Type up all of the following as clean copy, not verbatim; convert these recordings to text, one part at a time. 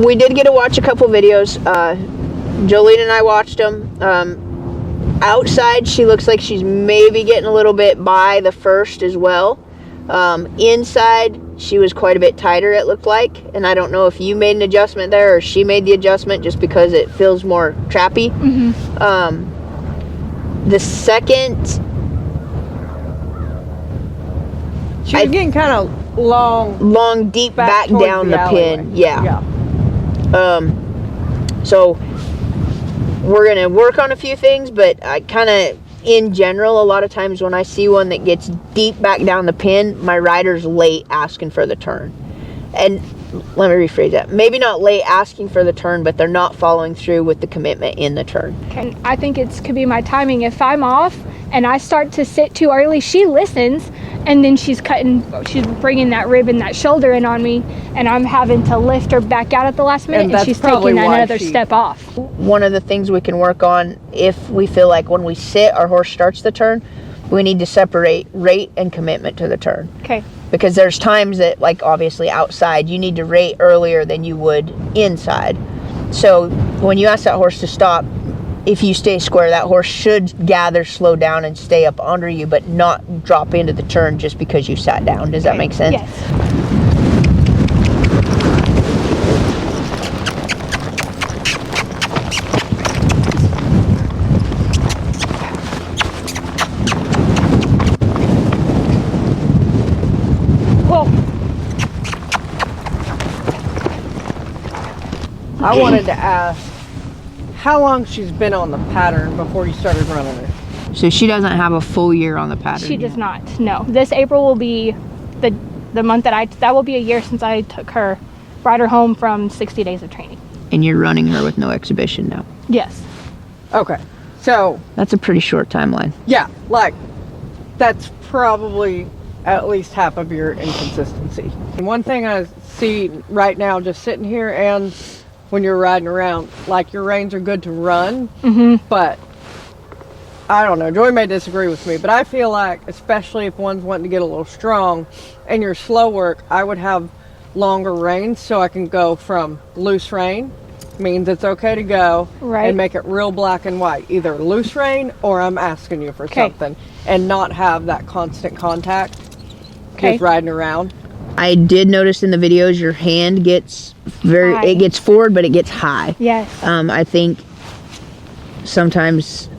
we did get to watch a couple videos. Jolene and I watched them. Outside, she looks like she's maybe getting a little bit by the first as well. Inside, she was quite a bit tighter, it looked like. And I don't know if you made an adjustment there or she made the adjustment just because it feels more trappy. The second... She was getting kind of long, deep back down the pin. Yeah. So we're gonna work on a few things, but I kind of, in general, a lot of times when I see one that gets deep back down the pin, my rider's late asking for the turn. And let me rephrase that. Maybe not late asking for the turn, but they're not following through with the commitment in the turn. Okay. I think it could be my timing. If I'm off and I start to sit too early, she listens, and then she's bringing that rib and that shoulder in on me, and I'm having to lift her back out at the last minute, and she's taking another step off. One of the things we can work on, if we feel like when we sit, our horse starts the turn, we need to separate rate and commitment to the turn. Okay. Because there's times that, like obviously outside, you need to rate earlier than you would inside. So when you ask that horse to stop, if you stay square, that horse should gather, slow down, and stay up under you, but not drop into the turn just because you sat down. Does that make sense? Yes. I wanted to ask how long she's been on the pattern before you started running her. So she doesn't have a full year on the pattern. She does not. No. This April will be the month that will be a year since I brought her home from 60 days of training. And you're running her with no exhibition now. Yes. Okay. So that's a pretty short timeline. Yeah, like that's probably at least half of your inconsistency. And one thing I see right now just sitting here and when you're riding around, like your reins are good to run, but I don't know, Joy may disagree with me, but I feel like, especially if one's wanting to get a little strong and your slow work, I would have longer reins so I can go from loose rein, means it's okay to go, and make it real black and white, either loose rein or I'm asking you for something, and not have that constant contact with riding around. I did notice in the videos your hand gets it gets forward, but it gets high. Yes. I think sometimes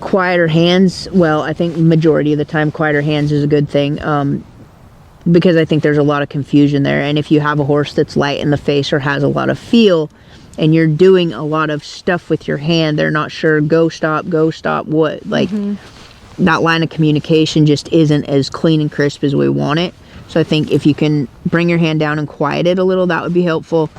quieter hands, well, I think majority of the time quieter hands is a good thing, because I think there's a lot of confusion there. And if you have a horse that's light in the face or has a lot of feel and you're doing a lot of stuff with your hand, they're not sure, go, stop, what, like that line of communication just isn't as clean and crisp as we want it. So I think if you can bring your hand down and quiet it a little, that would be helpful.